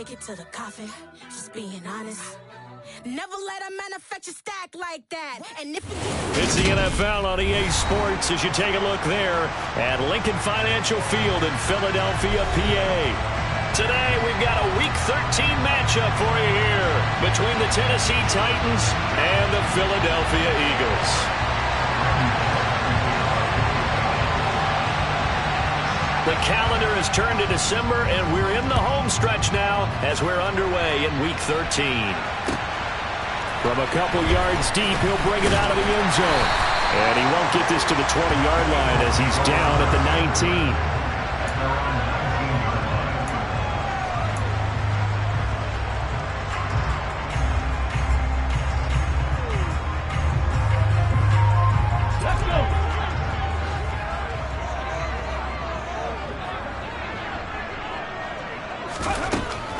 take it to the coffin, just being honest. Never let a manufacture stack like that. And if it's the NFL on EA Sports as you take a look there at Lincoln Financial Field in Philadelphia, PA. Today, we've got a Week 13 matchup for you here between the Tennessee Titans and the Philadelphia Eagles. The calendar has turned to December, and we're in the home stretch now as we're underway in Week 13. From a couple yards deep, he'll bring it out of the end zone. And he won't get this to the 20-yard line as he's down at the 19.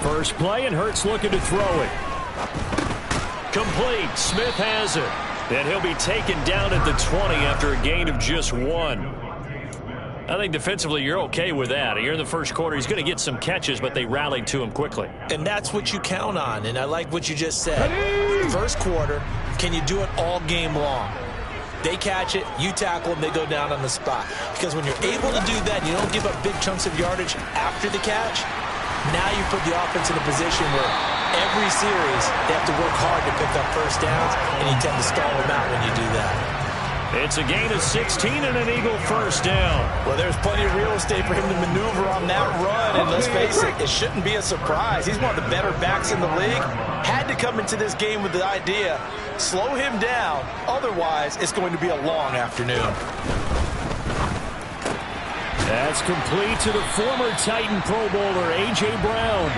First play, and Hurts looking to throw it. Complete. Smith has it. And he'll be taken down at the 20 after a gain of just 1. I think defensively you're okay with that. You're in the first quarter. He's going to get some catches, but they rallied to him quickly. And that's what you count on, and I like what you just said. First quarter, can you do it all game long? They catch it, you tackle them, they go down on the spot. Because when you're able to do that, you don't give up big chunks of yardage after the catch. Now you put the offense in a position where every series they have to work hard to pick up first downs, and you tend to stall them out when you do that. It's a gain of 16 and an Eagle first down. Well, there's plenty of real estate for him to maneuver on that run, and let's face it, it shouldn't be a surprise. He's one of the better backs in the league. Had to come into this game with the idea, slow him down, otherwise it's going to be a long afternoon. That's complete to the former Titan Pro Bowler, A.J. Brown.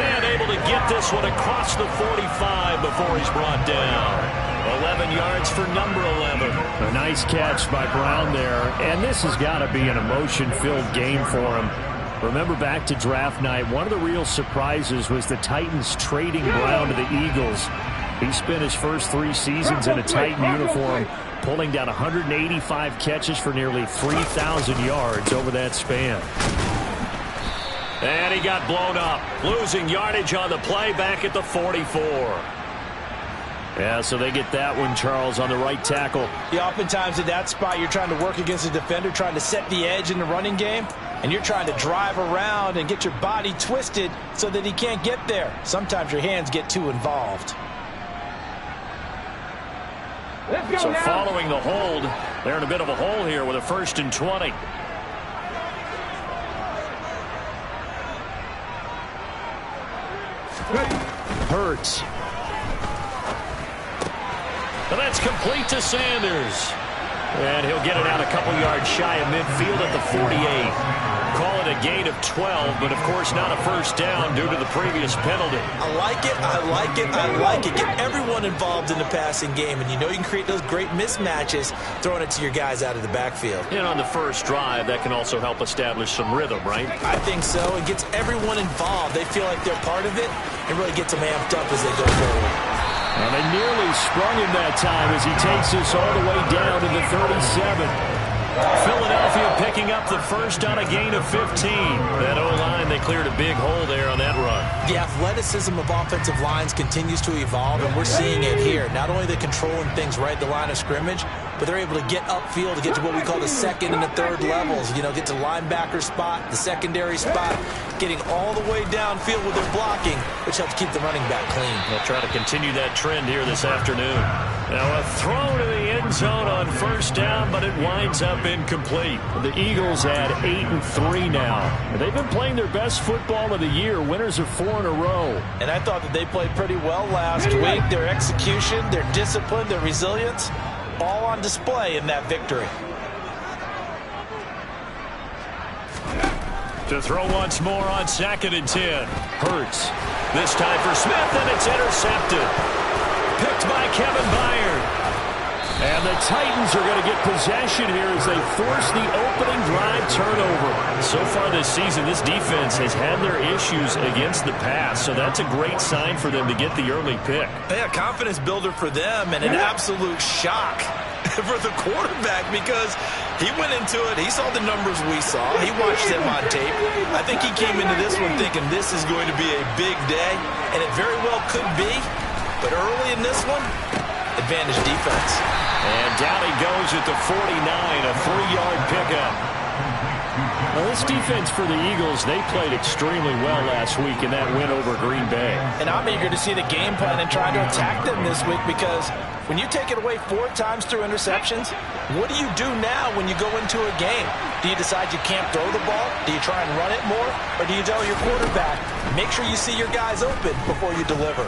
And able to get this one across the 45 before he's brought down. 11 yards for number 11. A nice catch by Brown there. And this has got to be an emotion-filled game for him. Remember back to draft night, one of the real surprises was the Titans trading Brown to the Eagles. He spent his first 3 seasons in a Titan uniform, pulling down 185 catches for nearly 3,000 yards over that span. And he got blown up, losing yardage on the play back at the 44. Yeah, so they get that one, Charles, on the right tackle. Yeah, oftentimes in that spot, you're trying to work against a defender, trying to set the edge in the running game, and you're trying to drive around and get your body twisted so that he can't get there. Sometimes your hands get too involved. So following the hold, they're in a bit of a hole here with a 1st and 20. Hurts. And that's complete to Sanders. And he'll get it out a couple yards shy of midfield at the 48. Call it a gain of 12, but of course not a first down due to the previous penalty. I like it, I like it, I like it. Get everyone involved in the passing game, and you know you can create those great mismatches throwing it to your guys out of the backfield. And on the first drive, that can also help establish some rhythm, right? I think so. It gets everyone involved. They feel like they're part of it and really gets them amped up as they go forward. And they nearly sprung him that time as he takes this all the way down to the 37. Philadelphia picking up the first on a gain of 15. That O-line, they cleared a big hole there on that run. The athleticism of offensive lines continues to evolve, and we're seeing it here. Not only they're controlling things right at the line of scrimmage, but they're able to get upfield to get to what we call the second and the third levels. You know, get to linebacker spot, the secondary spot, getting all the way downfield with their blocking, which helps keep the running back clean. They'll try to continue that trend here this afternoon. Now a throw to the end zone on first down, but it winds up incomplete. The Eagles had 8-3 now. They've been playing their best football of the year, winners of 4 in a row. And I thought that they played pretty well last week. Their execution, their discipline, their resilience, all on display in that victory. To throw once more on 2nd and 10. Hurts. This time for Smith, and it's intercepted. Picked by Kevin Byard. And the Titans are going to get possession here as they force the opening drive turnover. So far this season, this defense has had their issues against the pass, so that's a great sign for them to get the early pick. Yeah, confidence builder for them, and an absolute shock for the quarterback because he went into it. He saw the numbers we saw. He watched them on tape. I think he came into this one thinking this is going to be a big day, and it very well could be. But early in this one, advantage defense. And down he goes at the 49, a 3-yard pickup. Well, this defense for the Eagles, they played extremely well last week in that win over Green Bay. And I'm eager to see the game plan and try to attack them this week because when you take it away 4 times through interceptions, what do you do now when you go into a game? Do you decide you can't throw the ball? Do you try and run it more? Or do you tell your quarterback, make sure you see your guys open before you deliver?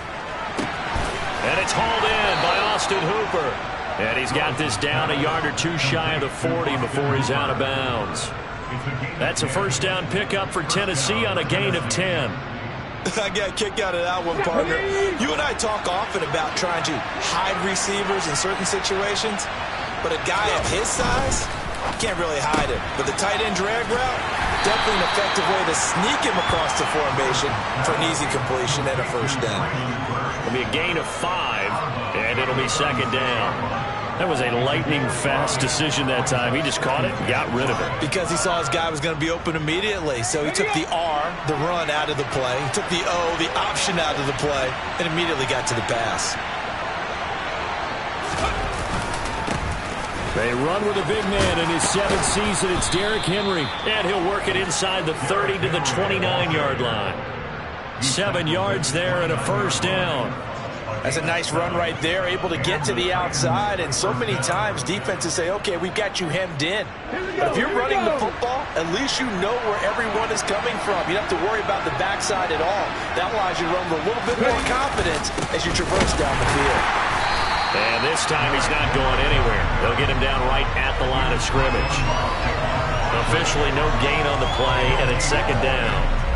And it's hauled in by Austin Hooper. And he's got this down a yard or 2 shy of the 40 before he's out of bounds. That's a first down pickup for Tennessee on a gain of 10. I got a kick out of that one, partner. You and I talk often about trying to hide receivers in certain situations, but a guy of his size can't really hide him. But the tight end drag route, definitely an effective way to sneak him across the formation for an easy completion and a first down. It'll be a gain of 5, and it'll be second down. That was a lightning-fast decision that time. He just caught it and got rid of it. Because he saw his guy was going to be open immediately. So he took the R, the run, out of the play. He took the O, the option, out of the play, and immediately got to the pass. They run with a big man in his 7th season. It's Derrick Henry. And he'll work it inside the 30 to the 29-yard line. 7 yards there and a first down. That's a nice run right there, able to get to the outside. And so many times defenses say, okay, we've got you hemmed in. But if you're running the football, at least you know where everyone is coming from. You don't have to worry about the backside at all. That allows you to run with a little bit more confidence as you traverse down the field. And this time he's not going anywhere. They'll get him down right at the line of scrimmage. Officially no gain on the play, and it's second down.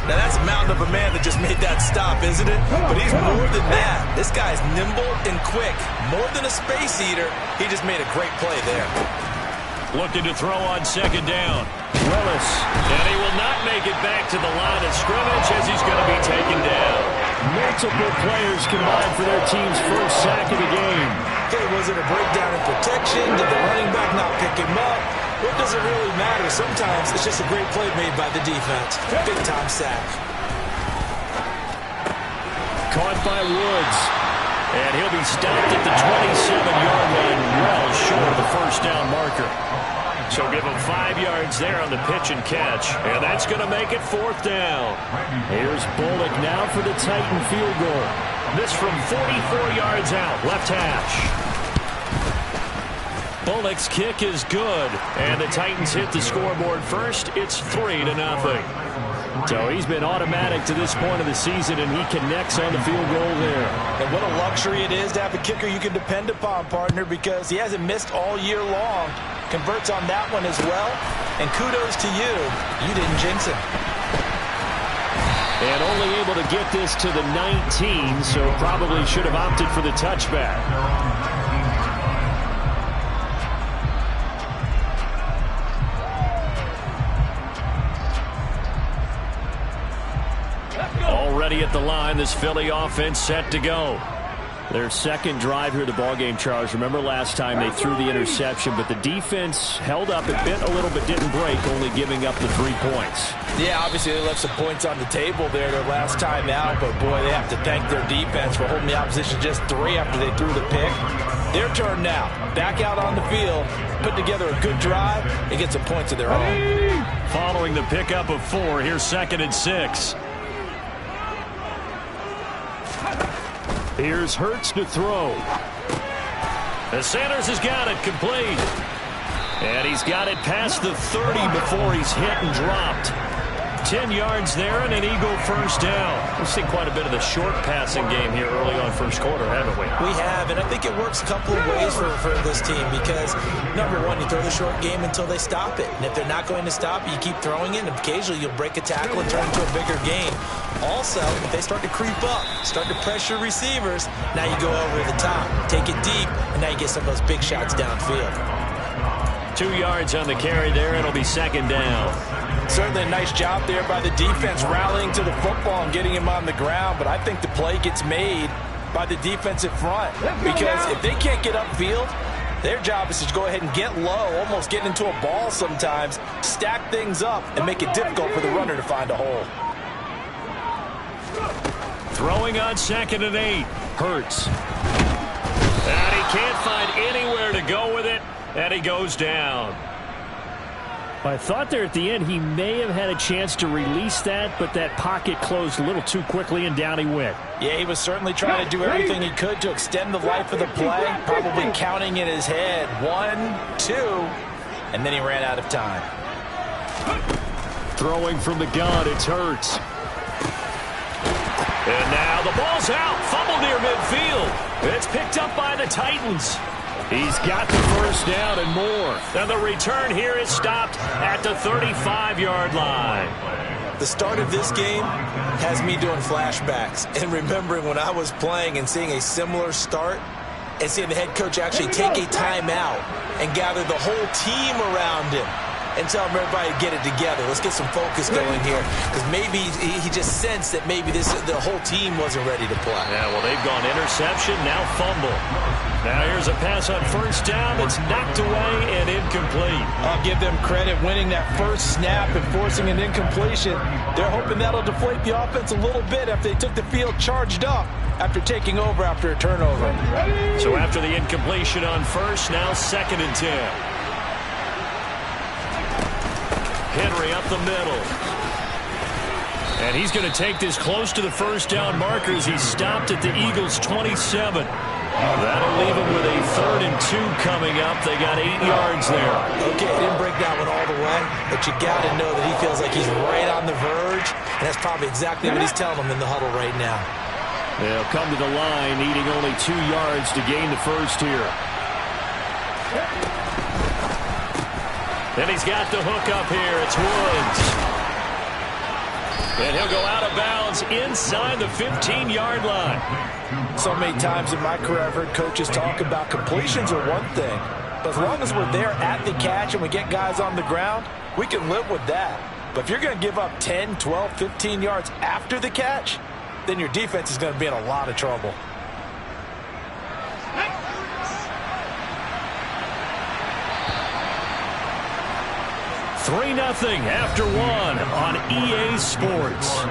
Now, that's a mountain of a man that just made that stop, isn't it? But he's more than that. This guy's nimble and quick. More than a space eater, he just made a great play there. Looking to throw on second down. Willis. And he will not make it back to the line of scrimmage as he's going to be taken down. Multiple players combined for their team's first sack of the game. Okay, was it a breakdown in protection? Did the running back not pick him up? What does it really matter? Sometimes it's just a great play made by the defense. Big-time sack. Caught by Woods. And he'll be stopped at the 27-yard line, well short of the first down marker. So give him 5 yards there on the pitch and catch. And that's going to make it fourth down. Here's Bullock now for the Titan field goal. This from 44 yards out, left hash. Bullock's kick is good, and the Titans hit the scoreboard first. It's 3-0. So he's been automatic to this point of the season, and he connects on the field goal there. And what a luxury it is to have a kicker you can depend upon, partner, because he hasn't missed all year long. Converts on that one as well, and kudos to you. You didn't jinx him. And only able to get this to the 19, so probably should have opted for the touchback. Already at the line, this Philly offense set to go. Their second drive here of the ballgame, Charles. Remember last time they threw the interception, but the defense held up. It bent a little but didn't break, only giving up the 3 points. Yeah, obviously they left some points on the table there their last time out, but boy, they have to thank their defense for holding the opposition just 3 after they threw the pick. Their turn now. Back out on the field, put together a good drive, and get some points of their own. Following the pickup of 4, here's 2nd and 6. Here's Hurts to throw. And Sanders has got it complete. And he's got it past the 30 before he's hit and dropped. 10 yards there and an Eagle first down. We've seen quite a bit of the short passing game here early on first quarter, haven't we? We have, and I think it works a couple of ways for this team because, number one, you throw the short game until they stop it. And if they're not going to stop it, you keep throwing it, and occasionally you'll break a tackle and turn it into a bigger gain. Also, if they start to creep up, start to pressure receivers, now you go over the top, take it deep, and now you get some of those big shots downfield. 2 yards on the carry there, and it'll be second down. Certainly a nice job there by the defense rallying to the football and getting him on the ground, but I think the play gets made by the defensive front because if they can't get upfield, Their job is to go ahead and get low, almost get into a ball sometimes, stack things up, and make it difficult for the runner to find a hole. Throwing on 2nd and 8. Hurts. And he can't find anywhere to go with it, and he goes down. I thought there at the end he may have had a chance to release that, but that pocket closed a little too quickly, and down he went. Yeah, he was certainly trying to do everything he could to extend the life of the play, probably counting in his head 1, 2, and then he ran out of time. Throwing from the gun, it's Hurts. And now the ball's out, fumble near midfield. It's picked up by the Titans. He's got the first down and more. And the return here is stopped at the 35-yard line. The start of this game has me doing flashbacks and remembering when I was playing and seeing a similar start and seeing the head coach actually take a timeout and gather the whole team around him and tell everybody to get it together. Let's get some focus going here, because maybe he just sensed that maybe the whole team wasn't ready to play. Yeah, well, they've gone interception, now fumble. Now here's a pass on first down that's knocked away and incomplete. I'll give them credit winning that first snap and forcing an incompletion. They're hoping that'll deflate the offense a little bit after they took the field charged up after taking over after a turnover. So after the incompletion on first, now 2nd and 10. Henry up the middle. And he's going to take this close to the first down marker as he's stopped at the Eagles' 27. That'll leave him with a 3rd and 2 coming up. They got 8 yards there. Okay, he didn't break that one all the way, but you got to know that he feels like he's right on the verge, and that's probably exactly what he's telling them in the huddle right now. They'll come to the line, needing only 2 yards to gain the first here. And he's got the hook up here. It's Woods. And he'll go out of bounds inside the 15-yard line. So many times in my career I've heard coaches talk about completions are one thing, but as long as we're there at the catch and we get guys on the ground, we can live with that. But if you're going to give up 10, 12, 15 yards after the catch, then your defense is going to be in a lot of trouble. Three 0 after 1 on EA Sports.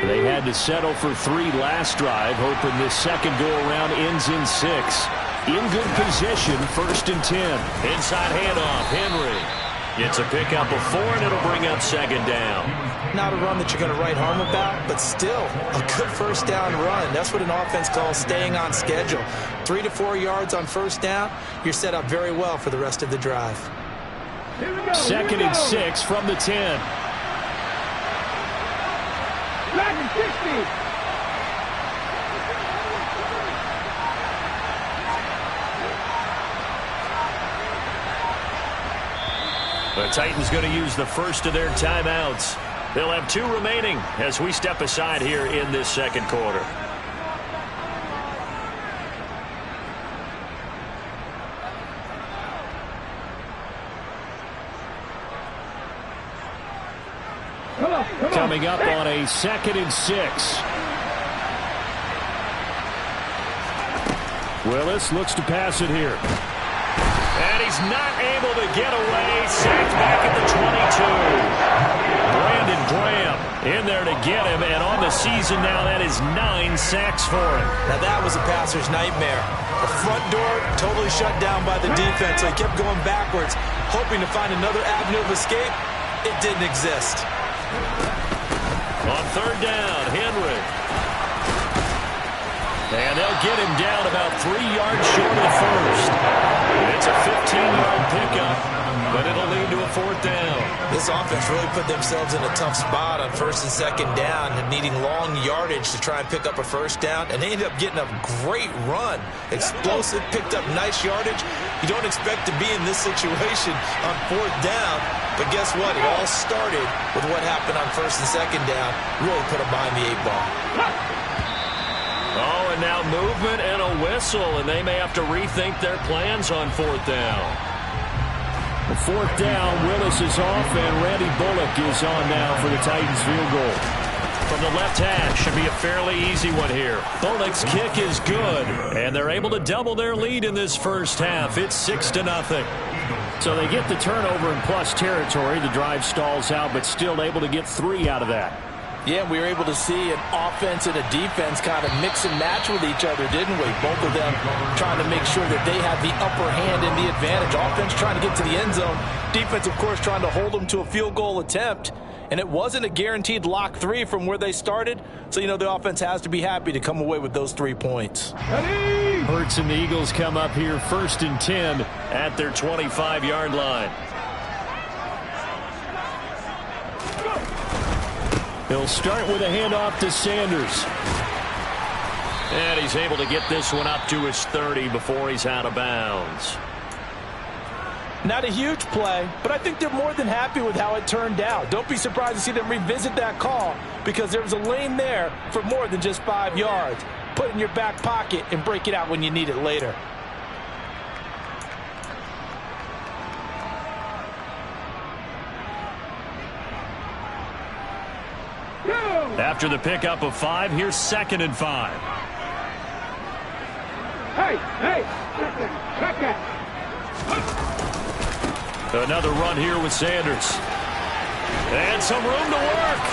They had to settle for 3 last drive, hoping this second go-around ends in 6. In good position, 1st and 10. Inside handoff, Henry. Gets a pickup of 4, and it'll bring up 2nd down. Not a run that you're going to write home about, but still a good first down run. That's what an offense calls staying on schedule. 3 to 4 yards on first down, you're set up very well for the rest of the drive. 2nd and 6 from the 10. The Titans going to use the first of their timeouts. They'll have 2 remaining as we step aside here in this second quarter. Coming up on a 2nd and 6. Willis looks to pass it here. And he's not able to get away. Sacked back at the 22. Brandon Graham in there to get him. And on the season now, that is 9 sacks for him. Now that was a passer's nightmare. The front door totally shut down by the defense. So he kept going backwards, hoping to find another avenue of escape. It didn't exist. On 3rd down, Henry. And they'll get him down about 3 yards short of the first. It's a 15-yard pickup, but it'll lead to a 4th down. This offense really put themselves in a tough spot on 1st and 2nd down and needing long yardage to try and pick up a first down, and they ended up getting a great run. Explosive, picked up nice yardage. You don't expect to be in this situation on 4th down, but guess what? It all started with what happened on 1st and 2nd down. Really put them behind the 8 ball. Oh, and now movement and a whistle, and they may have to rethink their plans on 4th down. The 4th down, Willis is off, and Randy Bullock is on now for the Titans field goal. From the left hash, should be a fairly easy one here. Bullock's kick is good, and they're able to double their lead in this first half. It's 6-0. So they get the turnover in plus territory. The drive stalls out, but still able to get 3 out of that. Yeah, we were able to see an offense and a defense kind of mix and match with each other, didn't we? Both of them trying to make sure that they have the upper hand and the advantage. Offense trying to get to the end zone. Defense, of course, trying to hold them to a field goal attempt. And it wasn't a guaranteed lock 3 from where they started. So, the offense has to be happy to come away with those 3 points. Hurts and the Eagles come up here 1st and 10 at their 25-yard line. He'll start with a handoff to Sanders. And he's able to get this one up to his 30 before he's out of bounds. Not a huge play, but I think they're more than happy with how it turned out. Don't be surprised to see them revisit that call because there was a lane there for more than just 5 yards. Put it in your back pocket and break it out when you need it later. After the pickup of 5, here's 2nd and 5. Hey, check that. Another run here with Sanders. And some room to work.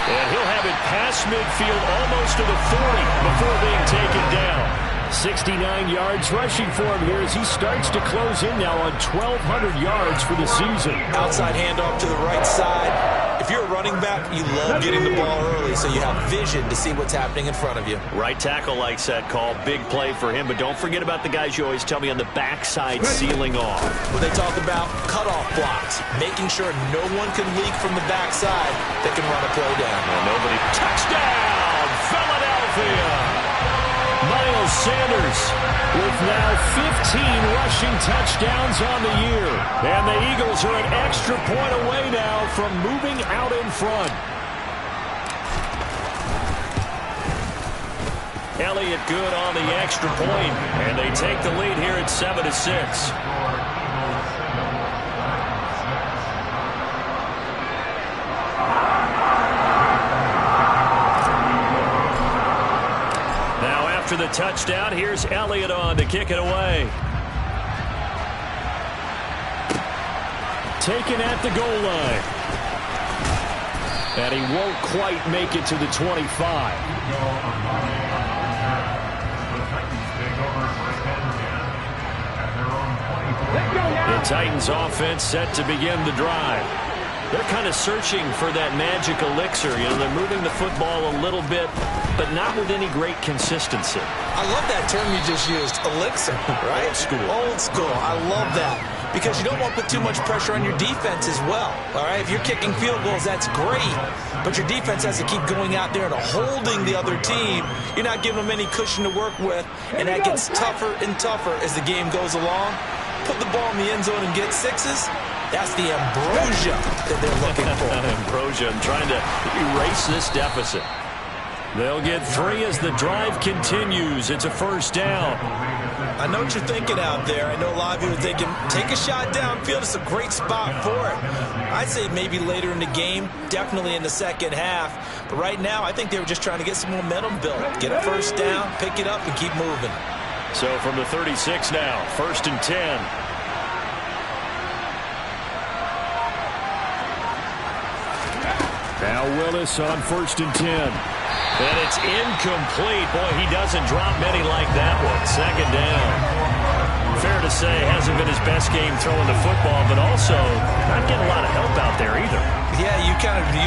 And he'll have it past midfield almost to the 40 before being taken down. 69 yards rushing for him here as he starts to close in now on 1,200 yards for the season. Outside handoff to the right side. If you're a running back, you love getting the ball early so you have vision to see what's happening in front of you. Right tackle likes that call. Big play for him, but don't forget about the guys you always tell me on the backside sealing off. When they talk about cutoff blocks, making sure no one can leak from the backside that can run a play down. And nobody. Touchdown, Philadelphia! Miles Sanders with now 15 rushing touchdowns on the year. And the Eagles are an extra point away now from moving out in front. Elliott good on the extra point, and they take the lead here at 7-6. After the touchdown, here's Elliott on to kick it away. Taken at the goal line. And he won't quite make it to the 25. The Titans offense set to begin the drive. They're kind of searching for that magic elixir. They're moving the football a little bit, but not with any great consistency. I love that term you just used, elixir, right? Old school. Old school. I love that because you don't want to put too much pressure on your defense as well, all right? If you're kicking field goals, that's great, but your defense has to keep going out there and holding the other team. You're not giving them any cushion to work with, and that gets tougher and tougher as the game goes along. Put the ball in the end zone and get 6s. That's the ambrosia that they're looking for. Ambrosia and trying to erase this deficit. They'll get 3 as the drive continues. It's a first down. I know what you're thinking out there. I know a lot of you are thinking, take a shot downfield. It's a great spot for it. I'd say maybe later in the game, definitely in the second half. But right now, I think they were just trying to get some momentum built. Get a first down, pick it up, and keep moving. So from the 36 now, 1st and 10. Now Willis on 1st and 10. And it's incomplete. Boy, he doesn't drop many like that one. 2nd down. Fair to say, hasn't been his best game throwing the football, but also not getting a lot of help out there either. Yeah, you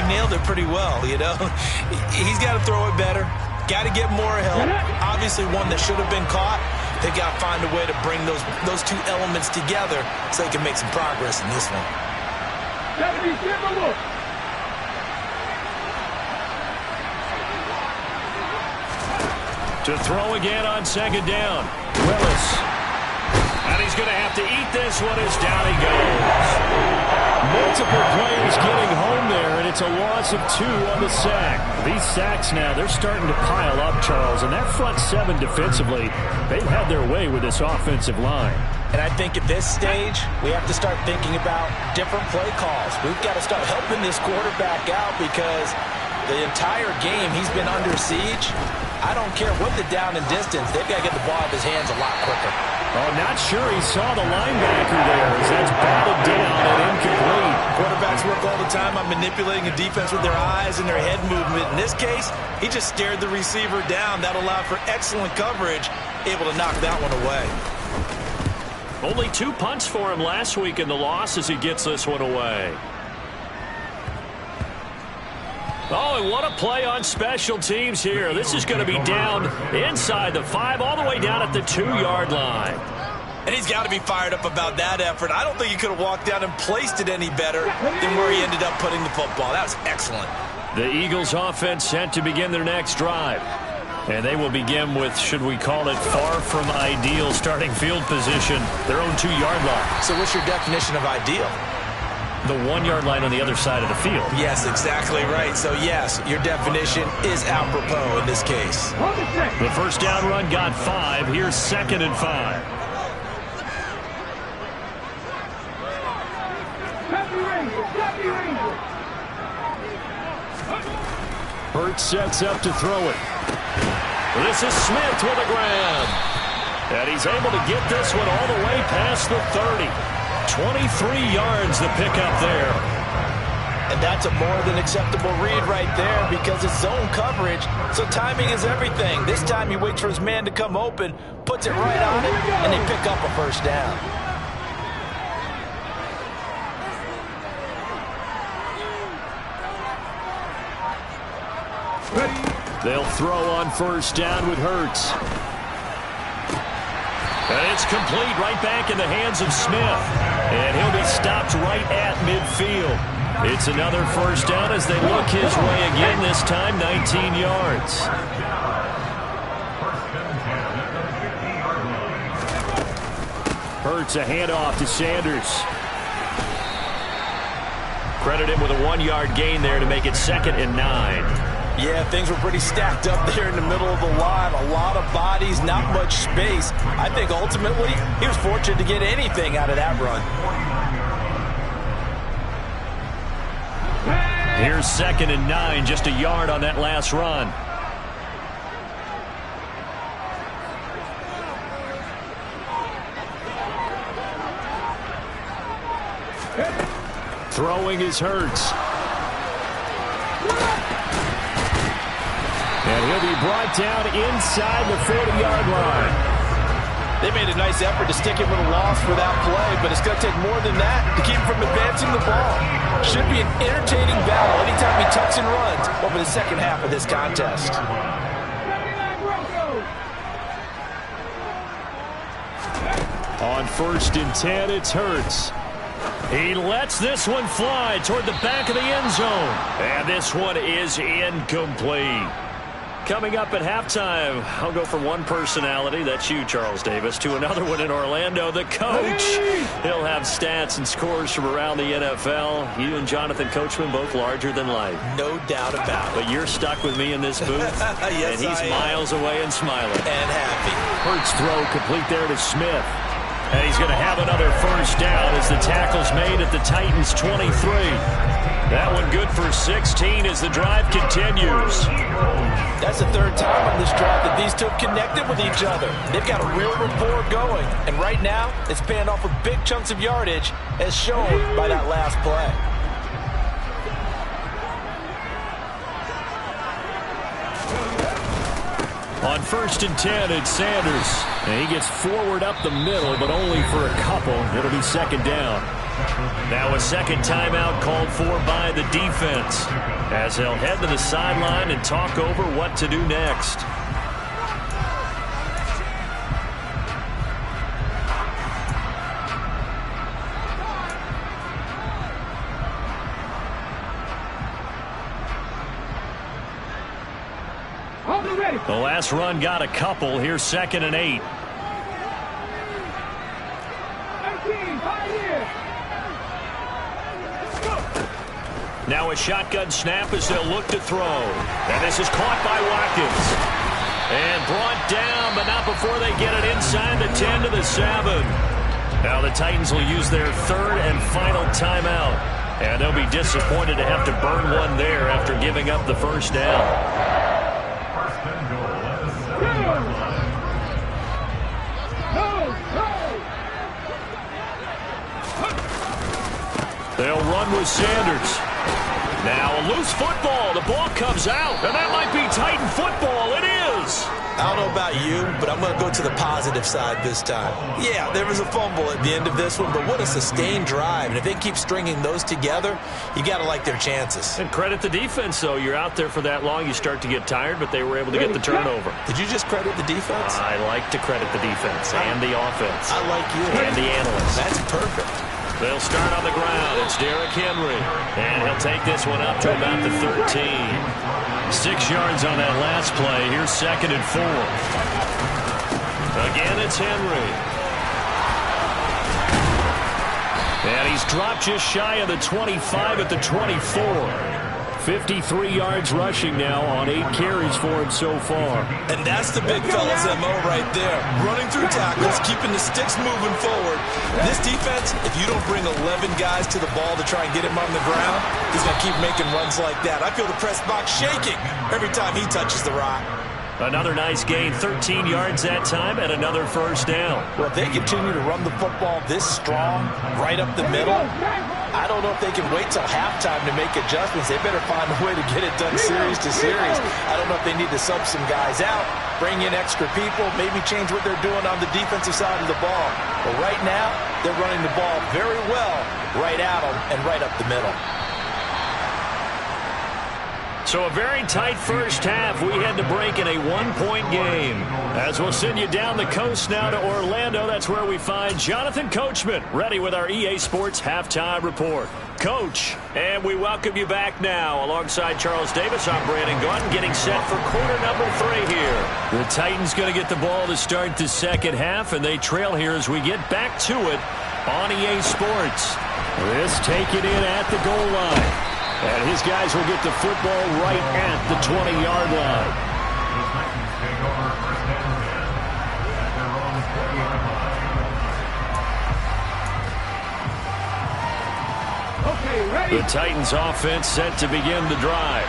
nailed it pretty well, He's got to throw it better. Got to get more help. Obviously one that should have been caught. They've got to find a way to bring those two elements together so they can make some progress in this one. To throw again on 2nd down. Willis. And he's going to have to eat this one as down he goes. Multiple players getting home there, and it's a loss of 2 on the sack. These sacks now, they're starting to pile up, Charles, and that front 7 defensively, they've had their way with this offensive line. And I think at this stage, we have to start thinking about different play calls. We've got to start helping this quarterback out because the entire game he's been under siege. I don't care what the down and distance, they've got to get the ball out of his hands a lot quicker. Oh, not sure he saw the linebacker there as that's batted down and incomplete. Quarterbacks work all the time on manipulating a defense with their eyes and their head movement. In this case, he just stared the receiver down. That allowed for excellent coverage, able to knock that one away. Only 2 punts for him last week in the loss as he gets this one away. Oh, and what a play on special teams here. This is going to be down inside the 5, all the way down at the 2-yard line. And he's got to be fired up about that effort. I don't think he could have walked down and placed it any better than where he ended up putting the football. That was excellent. The Eagles offense set to begin their next drive. And they will begin with, should we call it, far from ideal starting field position, their own 2-yard line. So what's your definition of ideal? The 1-yard line on the other side of the field. Yes, exactly right. So, yes, your definition is apropos in this case. The first down run got 5. Here's 2nd and 5. Hurts sets up to throw it. This is Smith with a grab. And he's able to get this one all the way past the 30. 23 yards the pickup there. And that's a more than acceptable read right there because it's zone coverage, so timing is everything. This time he waits for his man to come open, puts it right on it, and they pick up a first down. They'll throw on first down with Hurts. And it's complete right back in the hands of Smith. And he'll be stopped right at midfield. It's another first down as they look his way again, this time 19 yards. Hurts a handoff to Sanders. Credit him with a 1-yard gain there to make it 2nd and 9. Yeah, things were pretty stacked up there in the middle of the line. A lot of bodies, not much space. I think ultimately he was fortunate to get anything out of that run. Here's 2nd and 9, just a yard on that last run. Throwing is Hurts. And he'll be brought down inside the 40-yard line. They made a nice effort to stick him with a loss for that play, but it's going to take more than that to keep him from advancing the ball. Should be an entertaining battle anytime he tucks and runs over the second half of this contest. On 1st and 10, it's Hurts. He lets this one fly toward the back of the end zone. And this one is incomplete. Coming up at halftime, I'll go from one personality, that's you, Charles Davis, to another one in Orlando, the coach. He'll have stats and scores from around the NFL. You and Jonathan Coachman both larger than life. No doubt about it. But you're stuck with me in this booth, yes, and he's miles away and smiling. And happy. Hurts throw complete there to Smith. And he's going to have another first down as the tackle's made at the Titans' 23. That one good for 16 as the drive continues. That's the 3rd time on this drive that these two have connected with each other. They've got a real rapport going. And right now, it's paying off with big chunks of yardage, as shown by that last play. On 1st and 10, it's Sanders. And he gets forward up the middle, but only for a couple. It'll be 2nd down. Now a second timeout called for by the defense, as they'll head to the sideline and talk over what to do next. The last run got a couple. Here's 2nd and 8. Now a shotgun snap as they'll look to throw. And this is caught by Watkins. And brought down, but not before they get it inside the 10 to the 7. Now the Titans will use their third and final timeout. And they'll be disappointed to have to burn one there after giving up the first down. They'll run with Sanders. Now a loose football. The ball comes out, and that might be Titan football. It is. I don't know about you, but I'm going to go to the positive side this time. Yeah, there was a fumble at the end of this one, but what a sustained drive. And if they keep stringing those together, you got to like their chances. And credit the defense, though. You're out there for that long, you start to get tired, but they were able to get the turnover. Did you just credit the defense? I like to credit the defense and the offense. I like you. And the analysts. That's perfect. They'll start on the ground. It's Derrick Henry. And he'll take this one up to about the 13. 6 yards on that last play. Here's 2nd and 4. Again, it's Henry. And he's dropped just shy of the 25 at the 24. 53 yards rushing now on 8 carries for him so far. And that's the big fella's MO right there. Running through tackles, keeping the sticks moving forward. This defense, if you don't bring 11 guys to the ball to try and get him on the ground, he's going to keep making runs like that. I feel the press box shaking every time he touches the rock. Another nice gain, 13 yards that time, and another first down. Well, if they continue to run the football this strong, right up the middle, I don't know if they can wait till halftime to make adjustments. They better find a way to get it done series to series. I don't know if they need to sub some guys out, bring in extra people, maybe change what they're doing on the defensive side of the ball. But right now, they're running the ball very well right at them and right up the middle. So a very tight first half. We had to break in a 1-point game. As we'll send you down the coast now to Orlando, that's where we find Jonathan Coachman, ready with our EA Sports Halftime Report. Coach, and we welcome you back now. Alongside Charles Davis, I'm Brandon Gunn, getting set for quarter number 3 here. The Titans going to get the ball to start the second half, and they trail here as we get back to it on EA Sports. This taken in at the goal line. And his guys will get the football right at the 20-yard line. Okay, ready? The Titans offense set to begin the drive.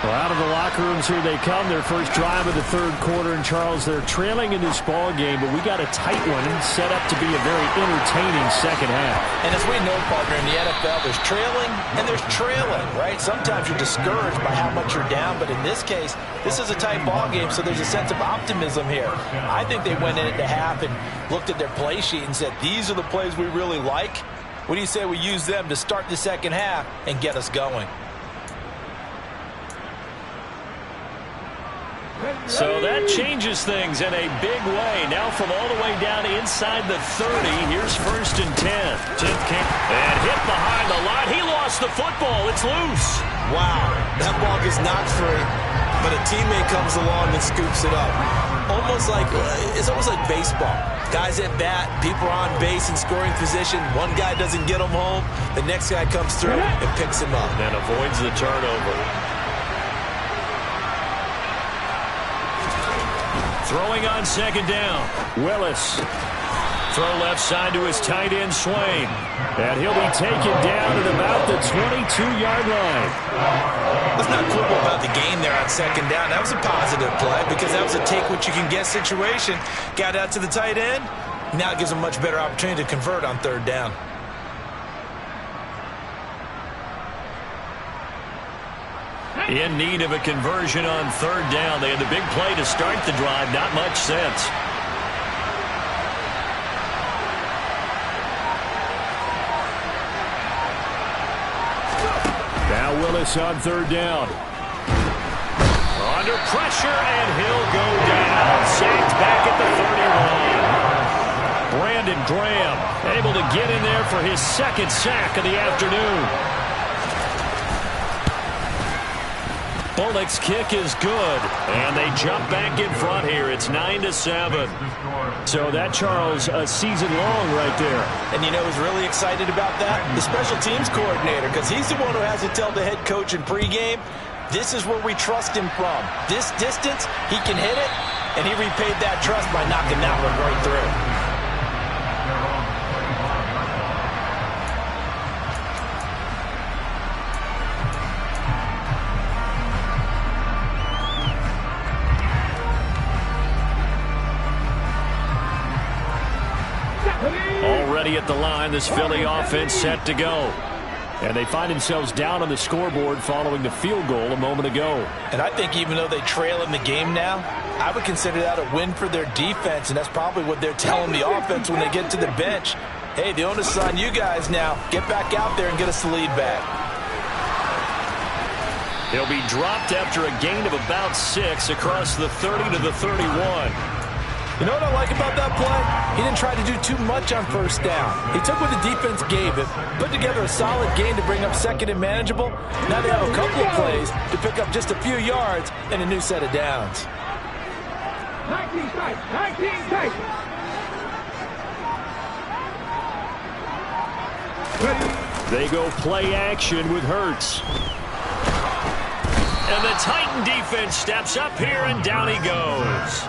Well, out of the locker rooms here they come. Their first drive of the third quarter. And, Charles, they're trailing in this ball game, but we got a tight one set up to be a very entertaining second half. And as we know, partner, in the NFL, there's trailing and there's trailing, right? Sometimes you're discouraged by how much you're down, but in this case, this is a tight ball game, so there's a sense of optimism here. I think they went in at the half and looked at their play sheet and said, these are the plays we really like. What do you say we use them to start the second half and get us going? So that changes things in a big way. Now from all the way down inside the 30, here's 1st and 10. 10th kick, and hit behind the line. He lost the football. It's loose. Wow, that ball gets knocked free, but a teammate comes along and scoops it up. It's almost like baseball. Guys at bat, people are on base in scoring position. One guy doesn't get him home. The next guy comes through and picks him up. And avoids the turnover. Throwing on second down. Willis. Throw left side to his tight end, Swain. And he'll be taken down at about the 22-yard line. Let's not quibble about the gain there on second down. That was a positive play because that was a take-what-you-can-get situation. Got out to the tight end. Now it gives him a much better opportunity to convert on third down. In need of a conversion on third down. They had the big play to start the drive. Not much sense. Now Willis on third down. Under pressure, and he'll go down. Sacked back at the 31. Brandon Graham able to get in there for his second sack of the afternoon. Bullock's kick is good, and they jump back in front here. It's 9-7. So that, Charles, a season long right there. And you know who's really excited about that? The special teams coordinator, because he's the one who has to tell the head coach in pregame, this is where we trust him from. This distance, he can hit it, and he repaid that trust by knocking that one right through. Already at the line, this Philly offense set to go. And they find themselves down on the scoreboard following the field goal a moment ago. And I think even though they trail in the game now, I would consider that a win for their defense, and that's probably what they're telling the offense when they get to the bench. Hey, the onus is on you guys now. Get back out there and get us the lead back. He'll be dropped after a gain of about 6 across the 30 to the 31. You know what I like about that play? He didn't try to do too much on first down. He took what the defense gave him, put together a solid gain to bring up second and manageable. Now they have a couple of plays to pick up just a few yards and a new set of downs. 19 tight. They go play action with Hurts. And the Titan defense steps up here, and down he goes.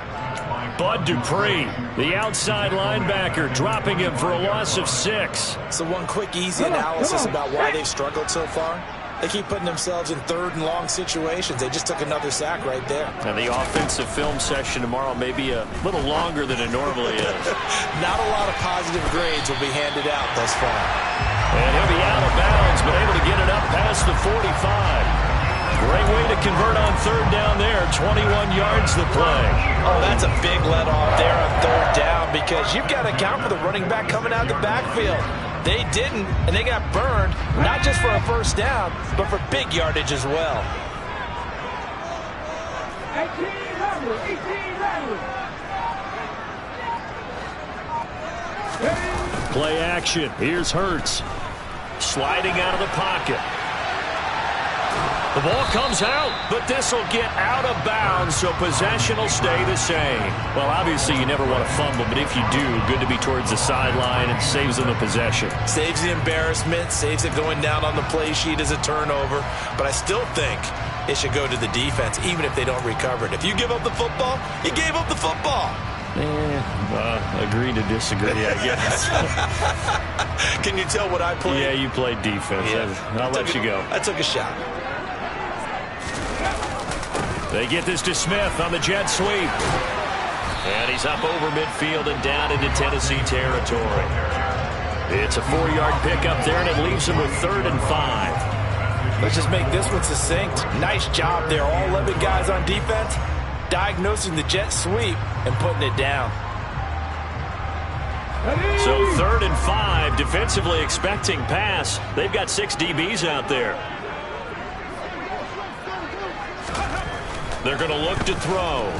Bud Dupree, the outside linebacker, dropping him for a loss of 6. So one quick, easy analysis about why they've struggled so far. They keep putting themselves in third and long situations. They just took another sack right there. And the offensive film session tomorrow may be a little longer than it normally is. Not a lot of positive grades will be handed out thus far. And he'll be out of bounds, but able to get it up past the 45. Great way to convert on third down there. 21 yards the play. Oh, that's a big let off there on third down, because you've got to account for the running back coming out of the backfield. They didn't, and they got burned, not just for a first down, but for big yardage as well. 18 Play action. Here's Hurts. Sliding out of the pocket. The ball comes out, but this will get out of bounds, so possession will stay the same. Well, obviously you never want to fumble, but if you do, good to be towards the sideline and saves them the possession. Saves the embarrassment, saves it going down on the play sheet as a turnover, but I still think it should go to the defense, even if they don't recover it. If you give up the football, you gave up the football. Agree to disagree, I guess. Can you tell what I played? Yeah, you played defense. Yeah. I'll let you go. I took a shot. They get this to Smith on the jet sweep. And he's up over midfield and down into Tennessee territory. It's a 4-yard pickup there, and it leaves him with 3rd and 5. Let's just make this one succinct. Nice job there. All 11 guys on defense diagnosing the jet sweep and putting it down. So 3rd and 5, defensively expecting pass. They've got 6 DBs out there. They're going to look to throw.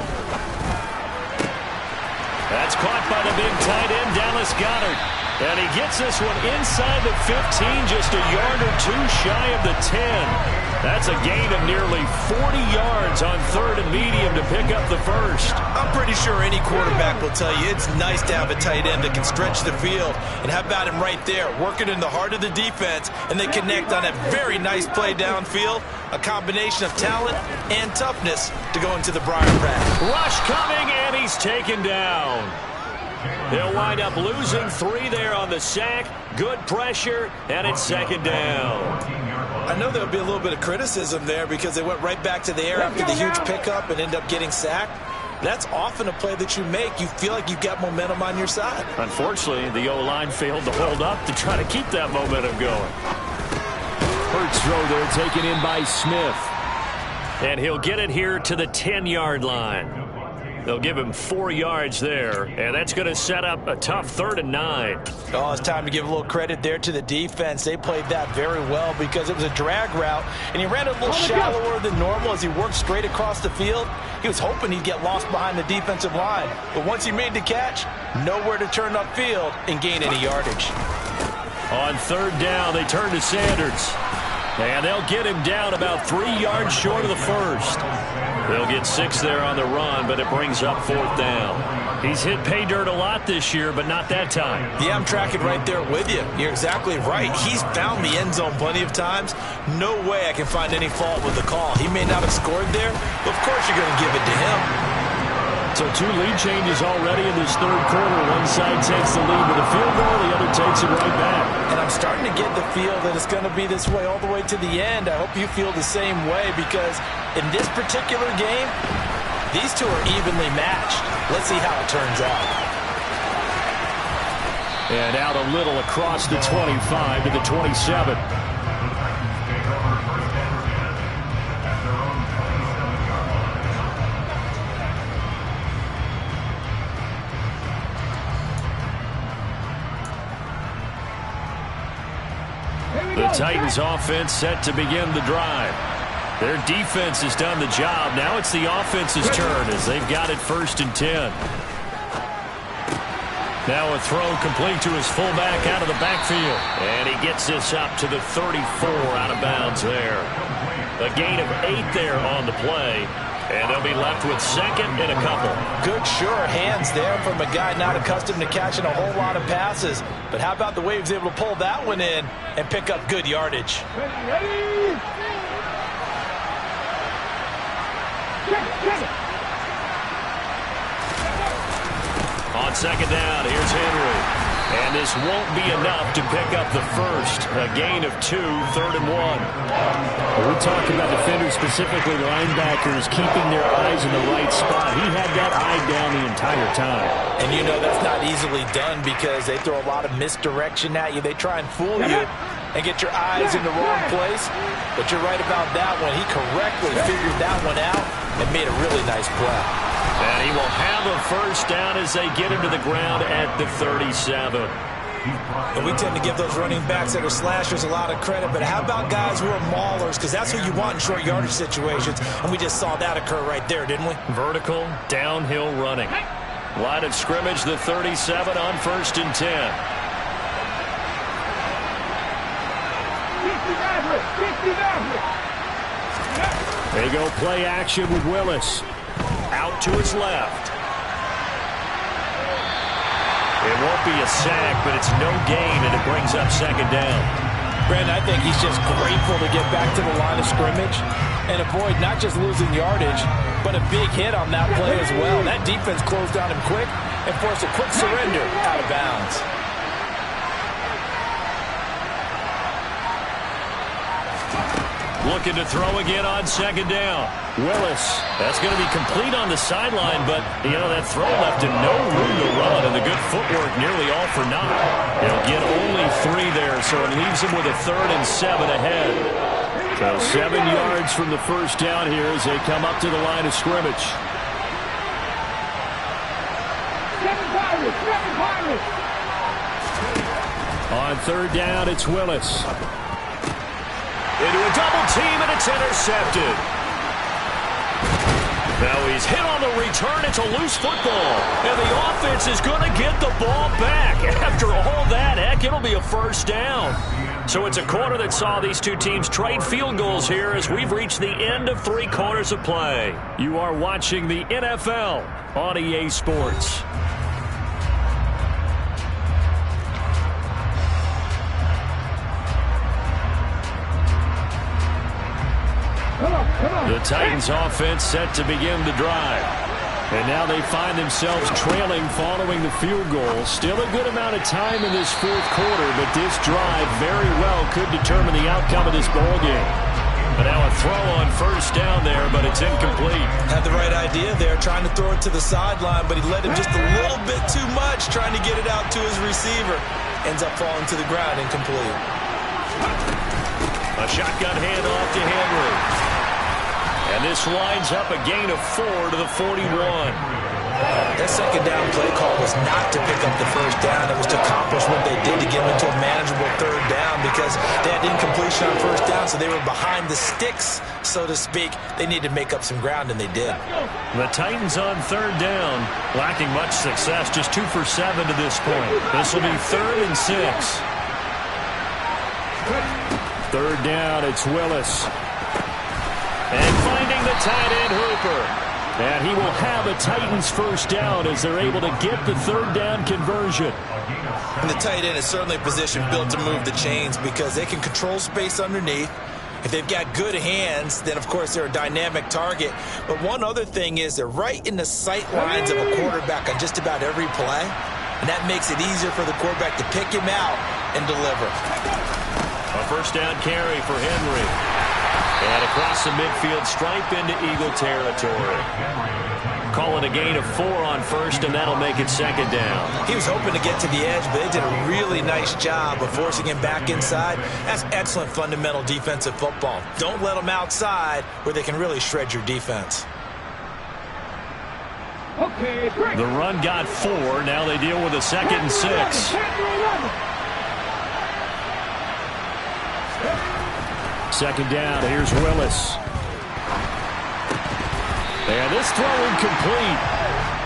That's caught by the big tight end, Dallas Goedert. And he gets this one inside the 15, just a yard or two shy of the 10. That's a gain of nearly 40 yards on 3rd and medium to pick up the first. I'm pretty sure any quarterback will tell you it's nice to have a tight end that can stretch the field. And how about him right there, working in the heart of the defense, and they connect on a very nice play downfield. A combination of talent and toughness to go into the Briar Patch. Rush coming, and he's taken down. They'll wind up losing 3 there on the sack. Good pressure, and it's 2nd down. I know there'll be a little bit of criticism there because they went right back to the air after the huge pickup and end up getting sacked. That's often a play that you make. You feel like you've got momentum on your side. Unfortunately, the O-line failed to hold up to try to keep that momentum going. Hurts throw there taken in by Smith. And he'll get it here to the 10-yard line. They'll give him 4 yards there, and that's going to set up a tough 3rd and 9. Oh, it's time to give a little credit there to the defense. They played that very well because it was a drag route, and he ran it a little shallower than normal as he worked straight across the field. He was hoping he'd get lost behind the defensive line, but once he made the catch, nowhere to turn upfield and gain any yardage. On 3rd down, they turn to Sanders. And they'll get him down about 3 yards short of the first. They'll get 6 there on the run, but it brings up 4th down. He's hit pay dirt a lot this year, but not that time. Yeah, I'm tracking right there with you. You're exactly right. He's found the end zone plenty of times. No way I can find any fault with the call. He may not have scored there, but of course you're going to give it to him. So 2 lead changes already in this 3rd quarter. One side takes the lead with a field goal, the other takes it right back. And I'm starting to get the feel that it's going to be this way all the way to the end. I hope you feel the same way, because in this particular game, these two are evenly matched. Let's see how it turns out. And out a little across the 25 to the 27. The Titans offense set to begin the drive. Their defense has done the job. Now it's the offense's turn as they've got it 1st and 10. Now a throw complete to his fullback out of the backfield. And he gets this up to the 34 out of bounds there. A gain of 8 there on the play. And they'll be left with 2nd and a couple. Good, sure hands there from a guy not accustomed to catching a whole lot of passes. But how about the way he was able to pull that one in and pick up good yardage? Ready? Check. On 2nd down, here's Henry. And this won't be enough to pick up the first. A gain of 2, 3rd and 1. We talk about defenders, specifically linebackers, keeping their eyes in the right spot. He had that eye down the entire time. And you know that's not easily done, because they throw a lot of misdirection at you. They try and fool you and get your eyes in the wrong place. But you're right about that one. He correctly figured that one out and made a really nice play. And he will have a first down as they get him to the ground at the 37. And we tend to give those running backs that are slashers a lot of credit, but how about guys who are maulers? Because that's who you want in short yardage situations, and we just saw that occur right there, didn't we? Vertical, downhill running. Line of scrimmage, the 37 on 1st and 10. 50. They go play action with Willis. Out to his left. It won't be a sack, but it's no gain, and it brings up 2nd down. Brandon, I think he's just grateful to get back to the line of scrimmage and avoid not just losing yardage, but a big hit on that play as well. That defense closed down him quick and forced a quick surrender out of bounds. Looking to throw again on 2nd down. Willis, that's going to be complete on the sideline, but, you know, that throw left him no room to run, and the good footwork nearly all for naught. He'll get only 3 there, so it leaves him with a 3rd and 7 ahead. So 7 yards from the first down here as they come up to the line of scrimmage. 7 Pirates. On 3rd down, it's Willis. Into a double team, and it's intercepted. Now he's hit on the return. It's a loose football. And the offense is going to get the ball back. After all that, heck, it'll be a first down. So it's a quarter that saw these two teams trade field goals here as we've reached the end of 3 quarters of play. You are watching the NFL on EA Sports. The Titans offense set to begin the drive. And now they find themselves trailing following the field goal. Still a good amount of time in this 4th quarter, but this drive very well could determine the outcome of this ball game. But now a throw on 1st down there, but it's incomplete. Had the right idea there, trying to throw it to the sideline, but he led him just a little bit too much, trying to get it out to his receiver. Ends up falling to the ground, incomplete. A shotgun handoff to Henry. And this lines up a gain of 4 to the 41. That 2nd down play call was not to pick up the first down. It was to accomplish what they did to get them into a manageable 3rd down, because they had incompletion on 1st down, so they were behind the sticks, so to speak. They needed to make up some ground, and they did. The Titans on 3rd down, lacking much success, just 2 for 7 to this point. This will be 3rd and 6. Third down, it's Willis. And finding the tight end, Hooper. And he will have a Titans first down as they're able to get the third down conversion. And the tight end is certainly a position built to move the chains because they can control space underneath. If they've got good hands, then, of course, they're a dynamic target. But one other thing is they're right in the sight lines of a quarterback on just about every play. And that makes it easier for the quarterback to pick him out and deliver. A first down carry for Henry. And across the midfield, stripe into Eagle territory. Call it a gain of 4 on first, and that'll make it second down. He was hoping to get to the edge, but they did a really nice job of forcing him back inside. That's excellent fundamental defensive football. Don't let them outside where they can really shred your defense. Okay, break. The run got 4. Now they deal with a 2nd and 6. Second down, here's Willis. And this throw incomplete.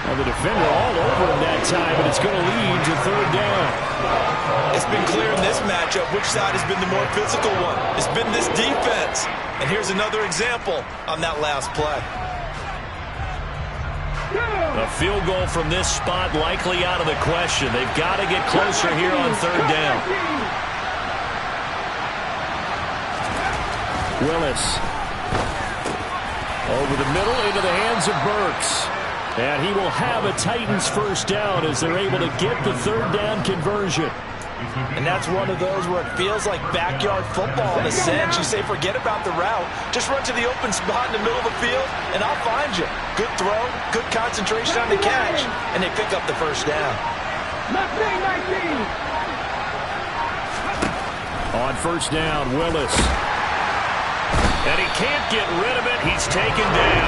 And the defender all over him that time, but it's going to lead to third down. It's been clear in this matchup which side has been the more physical one. It's been this defense. And here's another example on that last play. A field goal from this spot likely out of the question. They've got to get closer here on third down. Willis. Over the middle into the hands of Burks. And he will have a Titans first down as they're able to get the third down conversion. And that's one of those where it feels like backyard football in a sense. You say forget about the route. Just run to the open spot in the middle of the field, and I'll find you. Good throw, good concentration on the catch, and they pick up the first down. 19. On first down, Willis. And he can't get rid of it. He's taken down.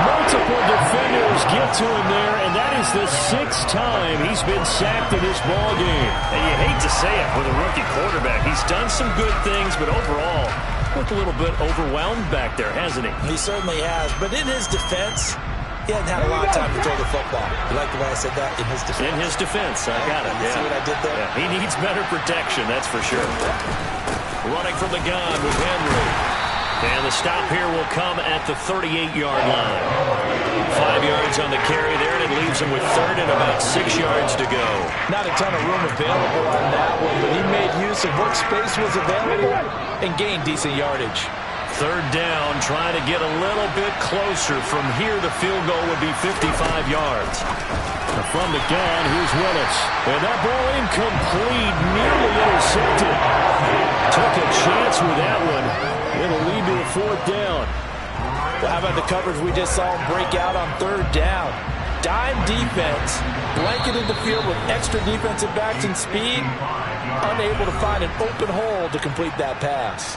Multiple defenders get to him there, and that is the 6th time he's been sacked in this ballgame. And you hate to say it with a rookie quarterback. He's done some good things, but overall, looked a little bit overwhelmed back there, hasn't he? He certainly has. But in his defense, he hasn't had a lot of time to throw the football. You like the way I said that? In his defense. In his defense. I got it. See what I did there? Yeah, he needs better protection, that's for sure. Running from the gun with Henry. And the stop here will come at the 38-yard line. 5 yards on the carry there, and it leaves him with third and about 6 yards to go. Not a ton of room available on that one, but he made use of what space was available and gained decent yardage. Third down, trying to get a little bit closer. From here, the field goal would be 55 yards. From the gun, here's Willis. And that ball incomplete, nearly intercepted. Took a chance with that one. It'll lead to a fourth down. Well, how about the coverage we just saw him break out on third down? Dime defense, blanketed the field with extra defensive backs and speed, unable to find an open hole to complete that pass.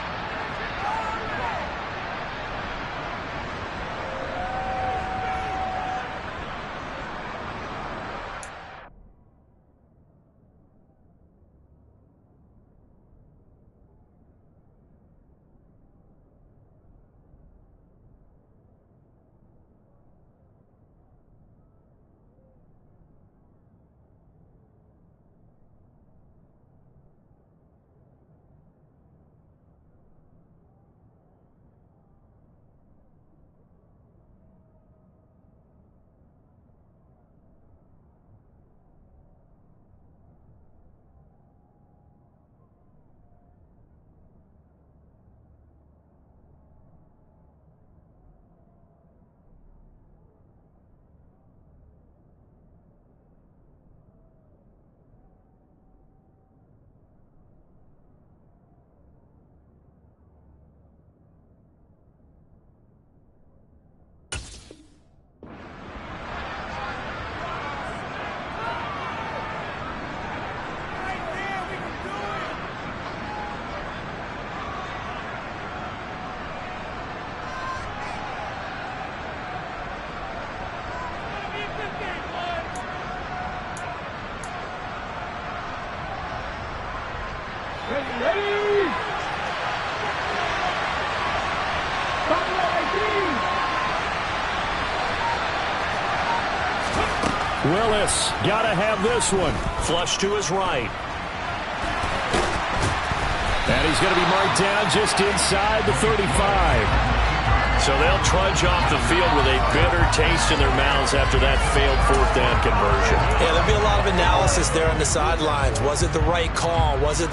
Ready? Willis, gotta have this one. Flush to his right. And he's going to be marked down just inside the 35. So they'll trudge off the field with a bitter taste in their mouths after that failed fourth down conversion. Yeah, there'll be a lot of analysis there on the sidelines. Was it the right call? Was it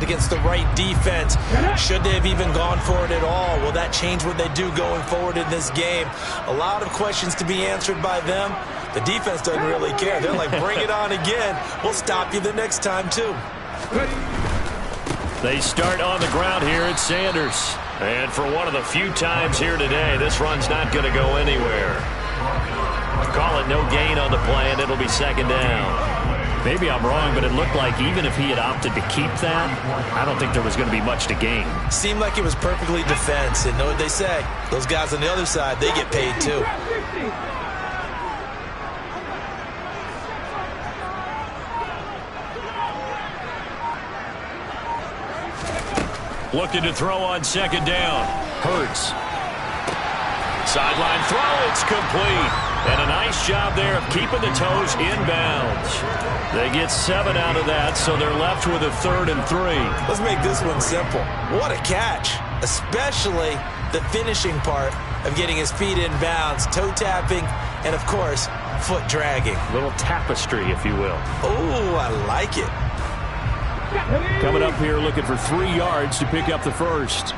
against the right defense? Should they have even gone for it at all? Will that change what they do going forward in this game? A lot of questions to be answered by them. The defense doesn't really care. They're like, bring it on again. We'll stop you the next time, too. They start on the ground here at Sanders. And for one of the few times here today, this run's not going to go anywhere. Call it no gain on the play, and it'll be second down. Maybe I'm wrong, but it looked like even if he had opted to keep that, I don't think there was going to be much to gain. Seemed like it was perfectly defense. And know what they say? Those guys on the other side, they get paid too. Looking to throw on second down. Hurts. Sideline throw, it's complete. And a nice job there of keeping the toes inbounds. They get 7 out of that, so they're left with a 3rd and 3. Let's make this one simple. What a catch, especially the finishing part of getting his feet in bounds, toe tapping, and of course, foot dragging. Little tapestry, if you will. Oh, I like it. Coming up here looking for 3 yards to pick up the first.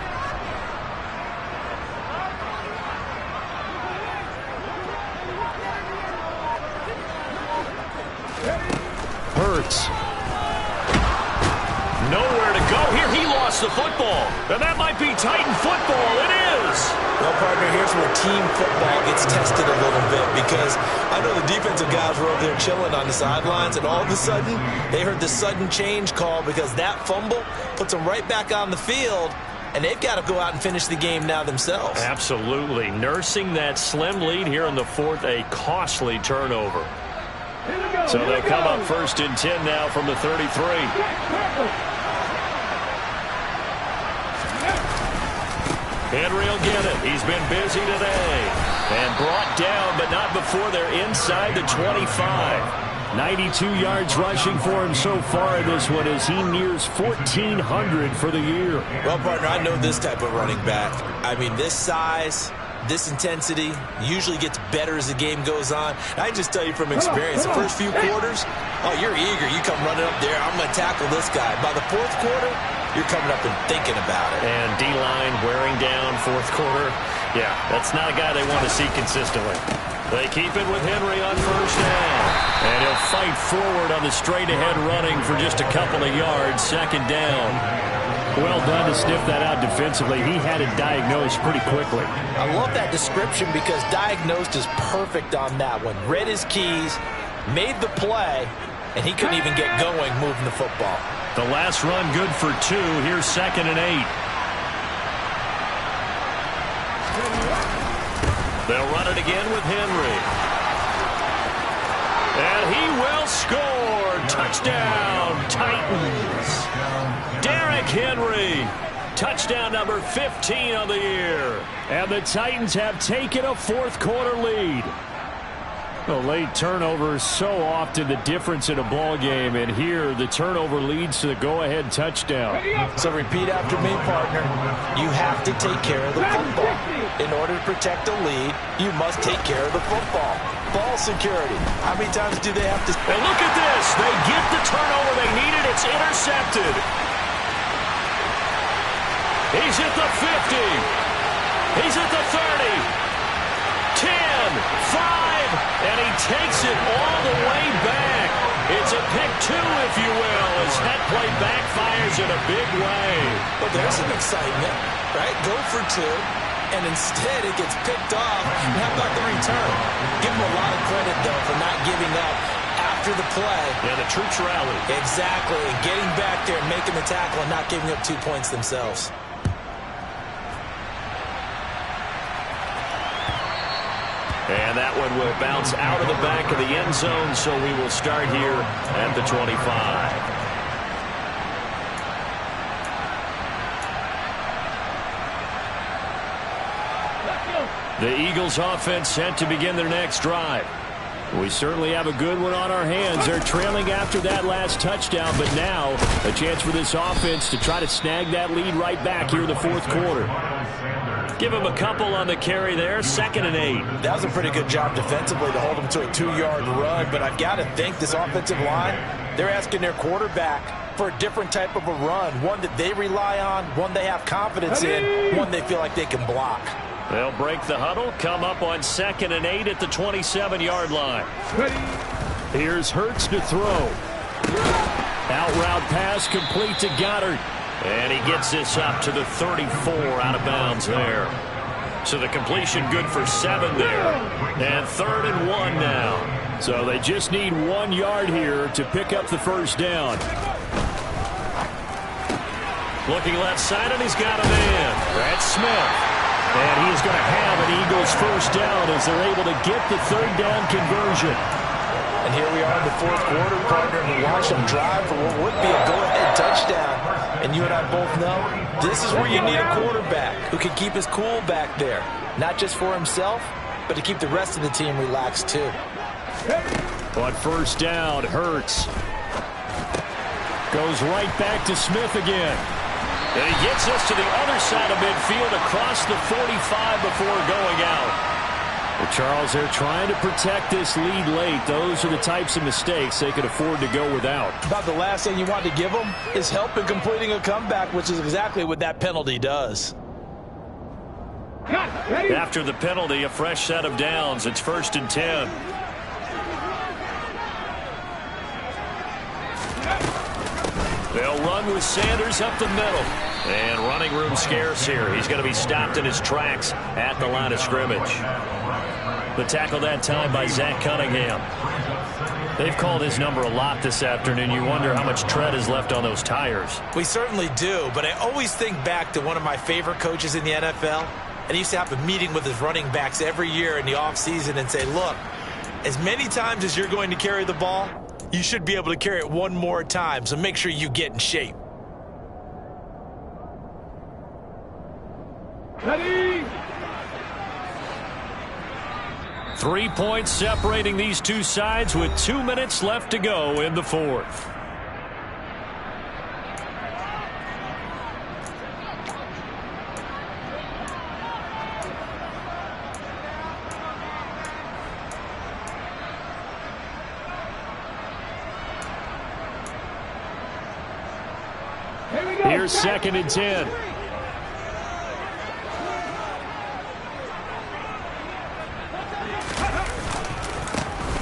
Hurts. Nowhere to go here. He lost the football. And that might be Titan football. It is. Well, partner, here's where team football gets tested a little bit because I know the defensive guys were over there chilling on the sidelines, and all of a sudden they heard the sudden change call because that fumble puts them right back on the field, and they've got to go out and finish the game now themselves. Absolutely. Nursing that slim lead here in the fourth, a costly turnover. So they come up 1st and 10 now from the 33. Henry will get it. He's been busy today. And brought down, but not before they're inside the 25. 92 yards rushing for him so far in this one as he nears 1,400 for the year. Well, partner, I know this type of running back. I mean, this size, this intensity usually gets better as the game goes on. I just tell you from experience, the first few quarters, oh, you're eager. You come running up there. I'm going to tackle this guy. By the fourth quarter, you're coming up and thinking about it. And D-line wearing down fourth quarter. Yeah, that's not a guy they want to see consistently. They keep it with Henry on first down. And he'll fight forward on the straight-ahead running for just a couple of yards. Second down. Well done to sniff that out defensively. He had it diagnosed pretty quickly. I love that description because diagnosed is perfect on that one. Read his keys, made the play, and he couldn't even get going moving the football. The last run good for 2. Here's 2nd and 8. They'll run it again with Henry. And he will score. Touchdown, Titans. Derrick Henry. Touchdown number 15 on the year. And the Titans have taken a fourth quarter lead. The late turnover is so often the difference in a ball game, and here the turnover leads to the go-ahead touchdown. So repeat after me, partner. You have to take care of the football. In order to protect the lead, you must take care of the football. Ball security. How many times do they have to... And look at this. They get the turnover they needed. It's intercepted. He's at the 50. He's at the 30. 10, 5, and he takes it all the way back. It's a pick 2, if you will, as that play backfires in a big way. Well, there's some excitement, right? Go for 2, and instead it gets picked off. How about the return? Give him a lot of credit, though, for not giving up after the play. Yeah, the troops rallied. Exactly, and getting back there and making the tackle and not giving up 2 points themselves. And that one will bounce out of the back of the end zone, so we will start here at the 25. The Eagles offense set to begin their next drive. We certainly have a good one on our hands. They're trailing after that last touchdown, but now a chance for this offense to try to snag that lead right back here in the fourth quarter. Give him a couple on the carry there, 2nd and 8. That was a pretty good job defensively to hold him to a 2-yard run, but I've got to think this offensive line, they're asking their quarterback for a different type of a run, one that they rely on, one they have confidence in, one they feel like they can block. They'll break the huddle, come up on 2nd and 8 at the 27-yard line. Here's Hurts to throw. Out route pass complete to Goddard. And he gets this up to the 34 out of bounds there. So the completion good for 7 there. And 3rd and 1 now. So they just need 1 yard here to pick up the first down. Looking left side, and he's got a man. That's Smith. And he's going to have an Eagles first down as they're able to get the 3rd down conversion. And here we are in the fourth quarter, partner, and watch them drive for what would be a go-ahead touchdown. And you and I both know this is where you need a quarterback who can keep his cool back there. Not just for himself, but to keep the rest of the team relaxed too. On first down, Hurts goes right back to Smith again. And he gets us to the other side of midfield across the 45 before going out. Well, Charles, they're trying to protect this lead late. Those are the types of mistakes they could afford to go without. About the last thing you want to give them is help in completing a comeback, which is exactly what that penalty does. After the penalty, a fresh set of downs. It's 1st and 10. They'll run with Sanders up the middle. And running room scarce here. He's going to be stopped in his tracks at the line of scrimmage. The tackle that time by Zach Cunningham. They've called his number a lot this afternoon. You wonder how much tread is left on those tires. We certainly do, but I always think back to one of my favorite coaches in the NFL. And he used to have a meeting with his running backs every year in the offseason and say, look, as many times as you're going to carry the ball, you should be able to carry it one more time, so make sure you get in shape. Ready? 3 points separating these two sides with 2 minutes left to go in the fourth. Here's 2nd and 10.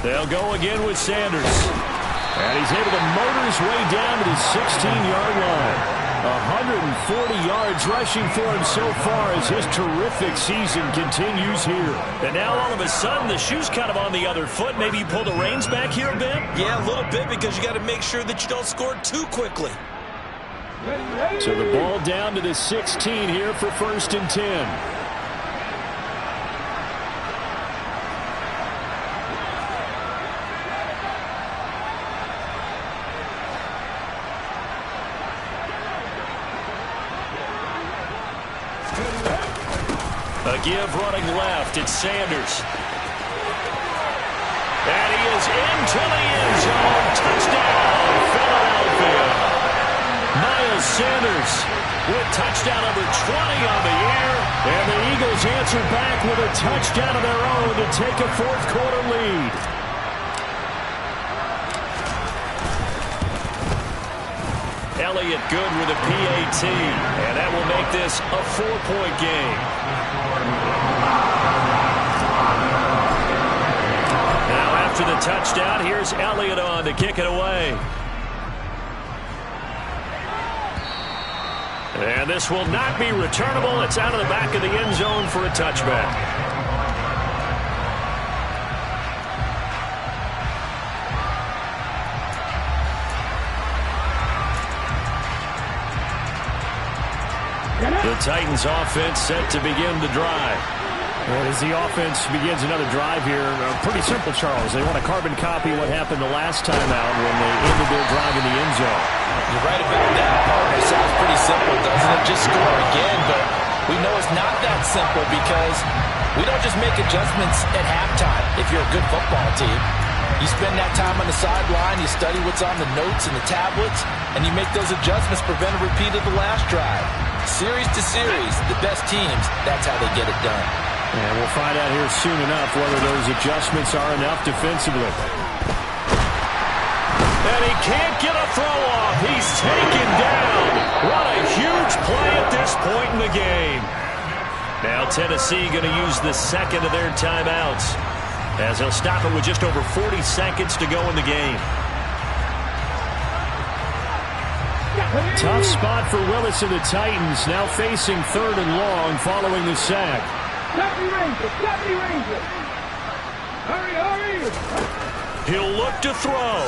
They'll go again with Sanders. And he's able to motor his way down to the 16-yard line. 140 yards rushing for him so far as his terrific season continues here. And now all of a sudden the shoe's kind of on the other foot. Maybe you pull the reins back here a bit? Yeah, a little bit, because you got to make sure that you don't score too quickly. So the ball down to the 16 here for 1st and 10. A give running left. It's Sanders. And he is into the end zone. Touchdown, Philadelphia. Miles Sanders with touchdown number 20 on the year. And the Eagles answer back with a touchdown of their own to take a fourth quarter lead. Elliott good with a PAT. And that will make this a 4-point game. Now after the touchdown, here's Elliott on to kick it away. And this will not be returnable. It's out of the back of the end zone for a touchback. The Titans offense set to begin the drive. And as the offense begins another drive here, pretty simple, Charles. They want to carbon copy what happened the last time out when they ended their drive in the end zone. You're right about that, partner. It sounds pretty simple, doesn't it? Just score again, but we know it's not that simple because we don't just make adjustments at halftime if you're a good football team. You spend that time on the sideline, you study what's on the notes and the tablets, and you make those adjustments, prevent a repeat of the last drive. Series to series, the best teams, that's how they get it done. And we'll find out here soon enough whether those adjustments are enough defensively. And he can't get a throw off. He's taken down. What a huge play at this point in the game. Now Tennessee going to use the second of their timeouts, as he'll stop it with just over 40 seconds to go in the game. Tough spot for Willis and the Titans, now facing 3rd and long following the sack. Deputy Ranger. Hurry. He'll look to throw.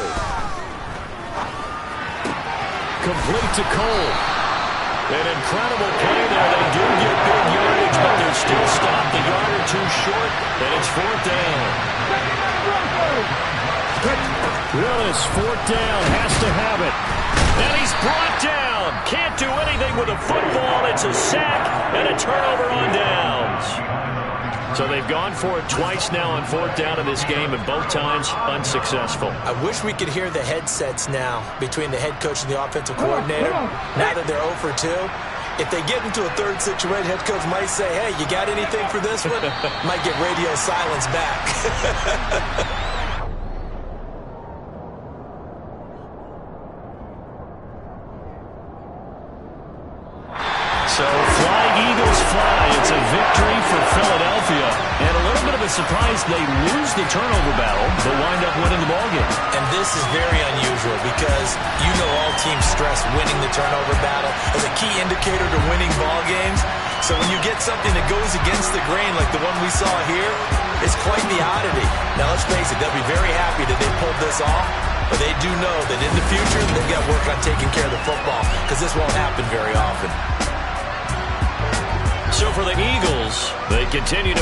Complete to Cole. An incredible play there. They do get big yardage, but they're still stopped a yard or two short, and it's 4th down. Willis, 4th down, has to have it. And he's brought down. Can't do anything with a football. It's a sack and a turnover on downs. So they've gone for it twice now on 4th down in this game, and both times unsuccessful. I wish we could hear the headsets now between the head coach and the offensive coordinator. Now that they're 0 for 2, if they get into a third situation, head coach might say, hey, you got anything for this one? Might get radio silence back. So flying Eagles fly. It's a victory for Philadelphia. And a little bit of a surprise, they lose the turnover battle, but wind up winning the ballgame. And this is very unusual because you know all teams stress winning the turnover battle as a key indicator to winning ball games. So when you get something that goes against the grain like the one we saw here, it's quite the oddity. Now let's face it, they'll be very happy that they pulled this off, but they do know that in the future they've got to work on taking care of the football because this won't happen very often. So for the Eagles, they continue to make